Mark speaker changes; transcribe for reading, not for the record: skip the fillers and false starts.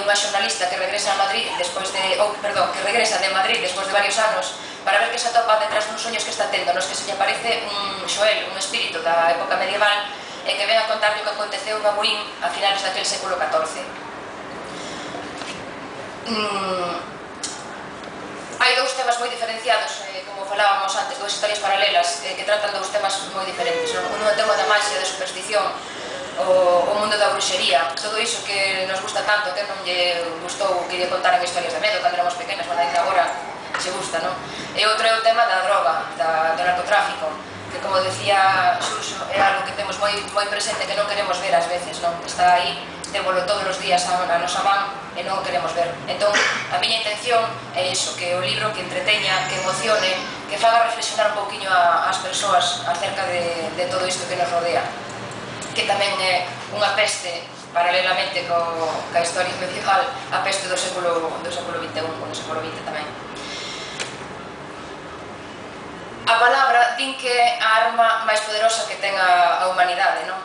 Speaker 1: unha xornalista que regresa a Madrid despois de, que regresa de Madrid despois de varios anos para ver que se atopa detrás duns soños que está tendo, nos que se lle aparece un Xoel, un espírito da época medieval, e que ven a contarle o que aconteceu en Abuín a finales daquele século XIV. Hai dous temas moi diferenciados, como falábamos antes, dúas historias paralelas que tratan dous temas moi diferentes. Un é o tema da maxia, da superstición, o mundo da bruxería, todo iso que nos gusta tanto, que non lle gustou que lle contaran historias de medo cando éramos pequenas, bueno, ainda agora se gusta, non? E outro é o tema da droga, do narcotráfico, que, como decía Xurxo, é algo que temos moi presente, que non queremos ver ás veces, non? Está aí, témolo todos os días a nosa man e non o queremos ver. Entón, a miña intención é iso, que o libro que entreteña, que emocione, que faga reflexionar un pouquiño ás persoas acerca de todo isto que nos rodea, que tamén é unha peste, paralelamente ca historia medieval, a peste do século XXI, ou do século XX tamén. A palabra din que é a arma máis poderosa que ten a humanidade, non?